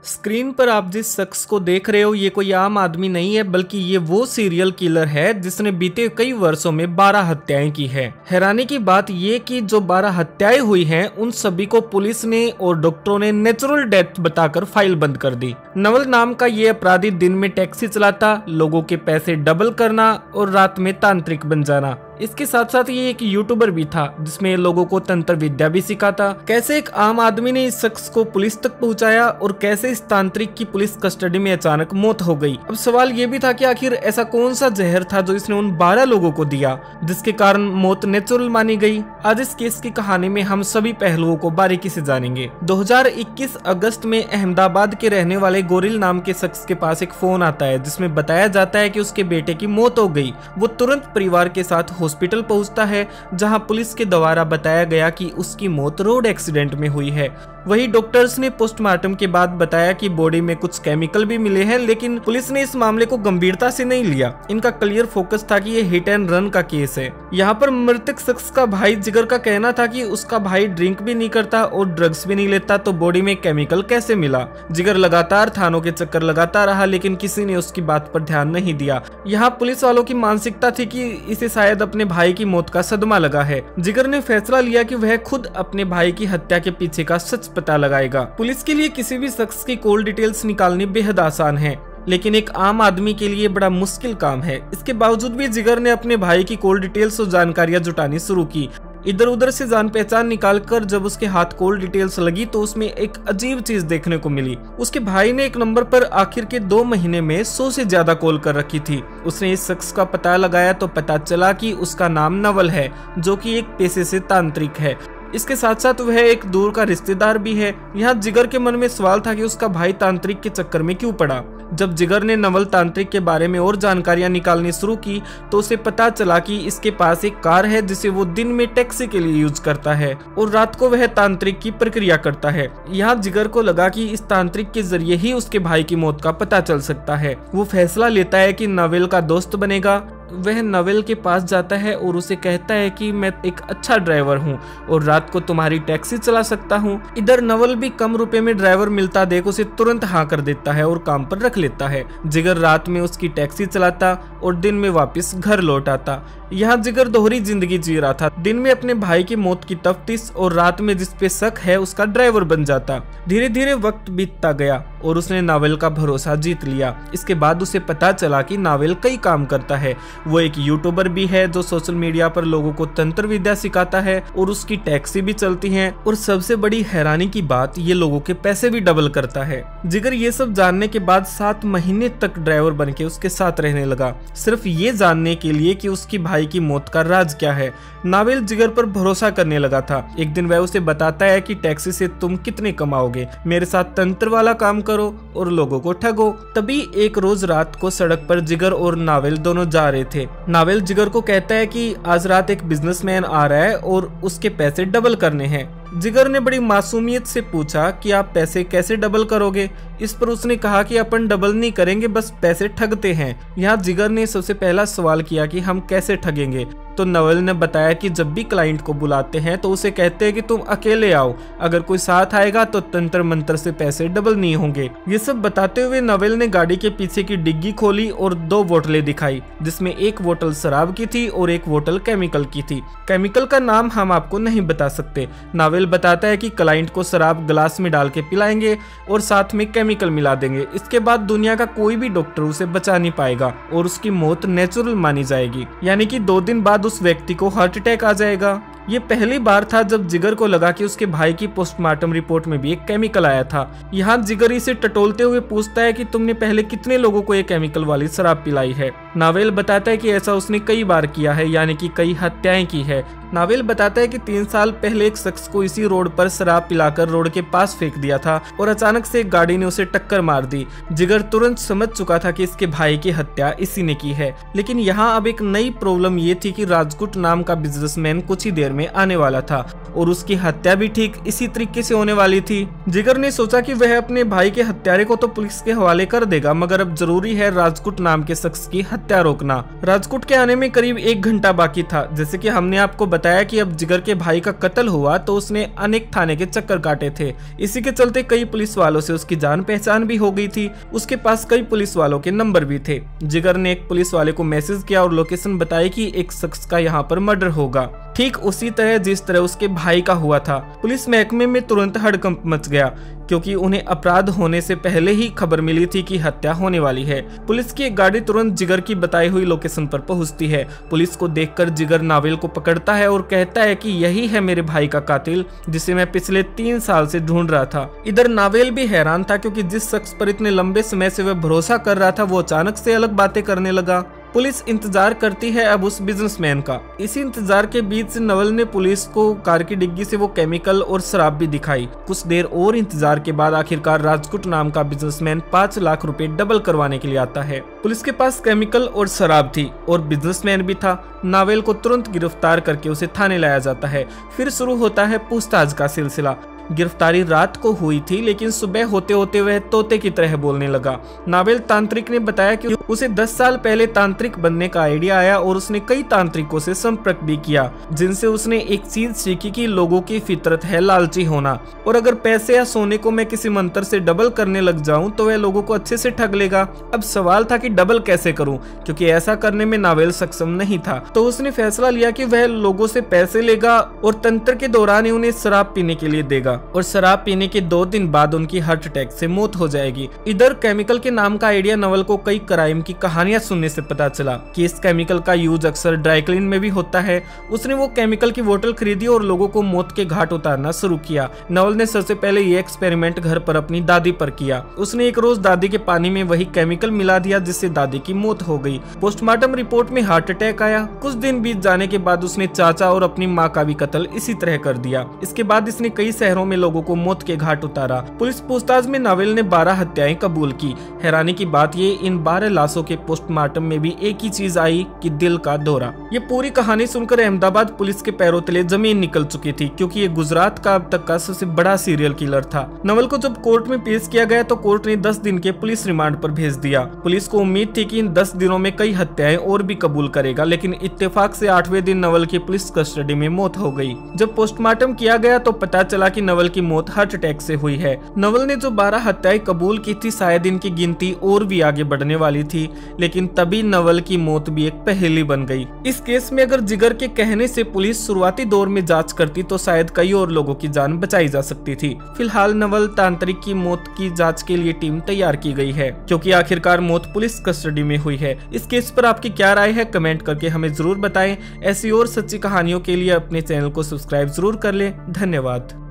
Screen पर आप जिस शख्स को देख रहे हो ये कोई आम आदमी नहीं है, बल्कि ये वो सीरियल किलर है जिसने बीते कई वर्षों में 12 हत्याएं की है। हैरानी की बात ये कि जो 12 हत्याएं हुई हैं उन सभी को पुलिस ने और डॉक्टरों ने नेचुरल डेथ बताकर फाइल बंद कर दी। नवल नाम का ये अपराधी दिन में टैक्सी चलाता, लोगों के पैसे डबल करना और रात में तांत्रिक बन जाना। इसके साथ साथ ये एक यूट्यूबर भी था जिसमें लोगों को तंत्र विद्या भी सिखाता। कैसे एक आम आदमी ने इस शख्स को पुलिस तक पहुंचाया और कैसे इस तांत्रिक की पुलिस कस्टडी में अचानक मौत हो गई। अब सवाल ये भी था कि आखिर ऐसा कौन सा जहर था जो इसने उन 12 लोगों को दिया जिसके कारण मौत नेचुरल मानी गई। आज इस केस की कहानी में हम सभी पहलुओं को बारीकी से जानेंगे। 2021 अगस्त में अहमदाबाद के रहने वाले गोरिल नाम के शख्स के पास एक फोन आता है जिसमें बताया जाता है कि उसके बेटे की मौत हो गई। वो तुरंत परिवार के साथ हॉस्पिटल पहुंचता है जहां पुलिस के द्वारा बताया गया कि उसकी मौत रोड एक्सीडेंट में हुई है। वही डॉक्टर्स ने पोस्टमार्टम के बाद बताया कि बॉडी में कुछ केमिकल भी मिले हैं, लेकिन पुलिस ने इस मामले को गंभीरता से नहीं लिया। इनका क्लियर फोकस था कि ये हिट एंड रन का केस है। यहाँ पर मृतक शख्स का भाई जिगर का कहना था कि उसका भाई ड्रिंक भी नहीं करता और ड्रग्स भी नहीं लेता, तो बॉडी में केमिकल कैसे मिला। जिगर लगातार थानों के चक्कर लगाता रहा लेकिन किसी ने उसकी बात पर ध्यान नहीं दिया। यहाँ पुलिस वालों की मानसिकता थी कि इसे शायद अपने भाई की मौत का सदमा लगा है। जिगर ने फैसला लिया कि वह खुद अपने भाई की हत्या के पीछे का सच पता लगाएगा। पुलिस के लिए किसी भी शख्स की कॉल डिटेल्स निकालनी बेहद आसान है, लेकिन एक आम आदमी के लिए बड़ा मुश्किल काम है। इसके बावजूद भी जिगर ने अपने भाई की कॉल डिटेल्स और जानकारियां जुटानी शुरू की। इधर उधर से जान पहचान निकालकर जब उसके हाथ कॉल डिटेल्स लगी तो उसमें एक अजीब चीज देखने को मिली। उसके भाई ने एक नंबर पर आखिर के 2 महीने में 100 से ज्यादा कॉल कर रखी थी। उसने इस शख्स का पता लगाया तो पता चला कि उसका नाम नवल है, जो कि एक पेशे से तांत्रिक है। इसके साथ साथ वह एक दूर का रिश्तेदार भी है। यहाँ जिगर के मन में सवाल था कि उसका भाई तांत्रिक के चक्कर में क्यों पड़ा। जब जिगर ने नवल तांत्रिक के बारे में और जानकारियां निकालनी शुरू की तो उसे पता चला कि इसके पास एक कार है जिसे वो दिन में टैक्सी के लिए यूज करता है और रात को वह तांत्रिक की प्रक्रिया करता है। यहाँ जिगर को लगा कि इस तांत्रिक के जरिए ही उसके भाई की मौत का पता चल सकता है। वो फैसला लेता है कि नवल का दोस्त बनेगा। वह नवल के पास जाता है और उसे कहता है कि मैं एक अच्छा ड्राइवर हूँ और रात को तुम्हारी टैक्सी चला सकता हूँ। इधर नवल भी कम रुपए में ड्राइवर मिलता देख उसे तुरंत हाँ कर देता है और काम पर रख लेता है। जिगर रात में उसकी टैक्सी चलाता और दिन में वापस घर लौट आता। यहाँ जिगर दोहरी जिंदगी जी रहा था। दिन में अपने भाई की मौत की तफ्तीश और रात में जिस पे शक है उसका ड्राइवर बन जाता। धीरे धीरे वक्त बीतता गया और उसने नावल का भरोसा जीत लिया। इसके बाद उसे पता चला कि नावल कई काम करता है। वो एक यूट्यूबर भी है जो सोशल मीडिया पर लोगों को तंत्र विद्या सिखाता है और उसकी टैक्सी भी चलती है। और सबसे बड़ी हैरानी की बात, ये लोगों के पैसे भी डबल करता है। जिगर ये सब जानने के बाद 7 महीने तक ड्राइवर बन के उसके साथ रहने लगा, सिर्फ ये जानने के लिए कि उसकी भाई की मौत का राज क्या है। नावल जिगर पर भरोसा करने लगा था। एक दिन वह उसे बताता है कि टैक्सी से तुम कितने कमाओगे, मेरे साथ तंत्र वाला काम करो और लोगों को ठगो। तभी एक रोज रात को सड़क पर जिगर और नावल दोनों जा रहे थे। नावल जिगर को कहता है कि आज रात एक बिजनेसमैन आ रहा है और उसके पैसे डबल करने हैं। जिगर ने बड़ी मासूमियत से पूछा कि आप पैसे कैसे डबल करोगे। इस पर उसने कहा कि अपन डबल नहीं करेंगे, बस पैसे ठगते हैं। यहाँ जिगर ने सबसे पहला सवाल किया कि हम कैसे ठगेंगे। तो नवल ने बताया कि जब भी क्लाइंट को बुलाते हैं तो उसे कहते हैं कि तुम अकेले आओ, अगर कोई साथ आएगा तो तंत्र मंत्र से पैसे डबल नहीं होंगे। ये सब बताते हुए नवल ने गाड़ी के पीछे की डिग्गी खोली और 2 बोतलें दिखाई, जिसमें एक बोतल शराब की थी और एक बोतल केमिकल की थी। केमिकल का नाम हम आपको नहीं बता सकते। नावल बताता है कि क्लाइंट को शराब गिलास में डाल के पिलाएंगे और साथ में केमिकल मिला देंगे। इसके बाद दुनिया का कोई भी डॉक्टर उसे बचा नहीं पाएगा और उसकी मौत नेचुरल मानी जाएगी, यानी कि 2 दिन बाद उस व्यक्ति को हार्ट अटैक आ जाएगा। ये पहली बार था जब जिगर को लगा कि उसके भाई की पोस्टमार्टम रिपोर्ट में भी एक केमिकल आया था। यहाँ जिगर इसे टटोलते हुए पूछता है कि तुमने पहले कितने लोगों को ये केमिकल वाली शराब पिलाई है। नावल बताता है कि ऐसा उसने कई बार किया है, यानी कि कई हत्याएं की है। नावल बताता है कि 3 साल पहले एक शख्स को इसी रोड पर शराब पिलाकर रोड के पास फेंक दिया था और अचानक से एक गाड़ी ने उसे टक्कर मार दी। जिगर तुरंत समझ चुका था कि इसके भाई की हत्या इसी ने की है। लेकिन यहाँ अब एक नई प्रॉब्लम ये थी कि राजगुट नाम का बिजनेसमैन कुछ ही देर में आने वाला था और उसकी हत्या भी ठीक इसी तरीके से होने वाली थी। जिगर ने सोचा कि वह अपने भाई के हत्यारे को तो पुलिस के हवाले कर देगा, मगर अब जरूरी है राजपूत नाम के शख्स की हत्या रोकना। राजपूत के आने में करीब 1 घंटा बाकी था। जैसे कि हमने आपको बताया कि अब जिगर के भाई का कत्ल हुआ तो उसने अनेक थाने के चक्कर काटे थे। इसी के चलते कई पुलिस वालों से उसकी जान पहचान भी हो गई थी। उसके पास कई पुलिस वालों के नंबर भी थे। जिगर ने एक पुलिस वाले को मैसेज किया और लोकेशन बताई कि एक शख्स का यहाँ पर मर्डर होगा, ठीक उसी तरह जिस तरह उसके भाई का हुआ था। पुलिस महकमे में तुरंत हड़कंप मच गया, क्योंकि उन्हें अपराध होने से पहले ही खबर मिली थी कि हत्या होने वाली है। पुलिस की एक गाड़ी तुरंत जिगर की बताई हुई लोकेशन पर पहुंचती है। पुलिस को देखकर जिगर नावेल को पकड़ता है और कहता है कि यही है मेरे भाई का कातिल, जिसे मैं पिछले 3 साल से ढूंढ रहा था। इधर नावेल भी हैरान था, क्योंकि जिस शख्स पर इतने लंबे समय से वह भरोसा कर रहा था वो अचानक से अलग बातें करने लगा। पुलिस इंतजार करती है अब उस बिजनेसमैन का। इसी इंतजार के बीच नवल ने पुलिस को कार की डिग्गी से वो केमिकल और शराब भी दिखाई। कुछ देर और इंतजार के बाद आखिरकार राजपूत नाम का बिजनेसमैन 5 लाख रुपए डबल करवाने के लिए आता है। पुलिस के पास केमिकल और शराब थी और बिजनेसमैन भी था। नावेल को तुरंत गिरफ्तार करके उसे थाने लाया जाता है। फिर शुरू होता है पूछताछ का सिलसिला। गिरफ्तारी रात को हुई थी, लेकिन सुबह होते होते वह तोते की तरह बोलने लगा। नावेल तांत्रिक ने बताया कि उसे 10 साल पहले तांत्रिक बनने का आइडिया आया और उसने कई तांत्रिकों से संपर्क भी किया, जिनसे उसने एक चीज सीखी कि लोगों की फितरत है लालची होना, और अगर पैसे या सोने को मैं किसी मंत्र से डबल करने लग जाऊं तो वह लोगों को अच्छे से ठग लेगा। अब सवाल था कि डबल कैसे करूं, क्योंकि ऐसा करने में नावेल सक्षम नहीं था। तो उसने फैसला लिया कि वह लोगों से पैसे लेगा और तंत्र के दौरान ही उन्हें शराब पीने के लिए देगा, और शराब पीने के 2 दिन बाद उनकी हार्ट अटैक से मौत हो जाएगी। इधर केमिकल के नाम का आइडिया नवल को कई क्राइम की कहानियां सुनने से पता चला कि इस केमिकल का यूज अक्सर ड्राई क्लीन में भी होता है। उसने वो केमिकल की बोतल खरीदी और लोगों को मौत के घाट उतारना शुरू किया। नवल ने सबसे पहले ये एक्सपेरिमेंट घर पर अपनी दादी पर किया। उसने एक रोज दादी के पानी में वही केमिकल मिला दिया, जिससे दादी की मौत हो गई। पोस्टमार्टम रिपोर्ट में हार्ट अटैक आया। कुछ दिन बीत जाने के बाद उसने चाचा और अपनी माँ का भी कत्ल इसी तरह कर दिया। इसके बाद इसने कई शहरों में लोगों को मौत के घाट उतारा। पुलिस पूछताछ में नावेल ने 12 हत्याएं कबूल की। हैरानी की बात ये, इन 12 लाशों के पोस्टमार्टम में भी एक ही चीज आई कि दिल का दौरा। ये पूरी कहानी सुनकर अहमदाबाद पुलिस के पैरों तले जमीन निकल चुकी थी, क्योंकि ये गुजरात का अब तक का सबसे बड़ा सीरियल किलर था। नवल को जब कोर्ट में पेश किया गया तो कोर्ट ने 10 दिन के पुलिस रिमांड पर भेज दिया। पुलिस को उम्मीद थी कि इन 10 दिनों में कई हत्याएं और भी कबूल करेगा, लेकिन इत्तेफाक से 8वें दिन नवल की पुलिस कस्टडी में मौत हो गई। जब पोस्टमार्टम किया गया तो पता चला कि नवल की मौत हार्ट अटैक से हुई है। नवल ने जो 12 हत्याएं कबूल की थी, शायद इनकी गिनती और भी आगे बढ़ने वाली थी, लेकिन तभी नवल की मौत भी एक पहेली बन गई। इस केस में अगर जिगर के कहने से पुलिस शुरुआती दौर में जांच करती तो शायद कई और लोगों की जान बचाई जा सकती थी। फिलहाल नवल तांत्रिक की मौत की जांच के लिए टीम तैयार की गई है, क्योंकि आखिरकार मौत पुलिस कस्टडी में हुई है। इस केस पर आपकी क्या राय है, कमेंट करके हमें जरूर बताएं। ऐसी और सच्ची कहानियों के लिए अपने चैनल को सब्सक्राइब जरूर कर लें। धन्यवाद।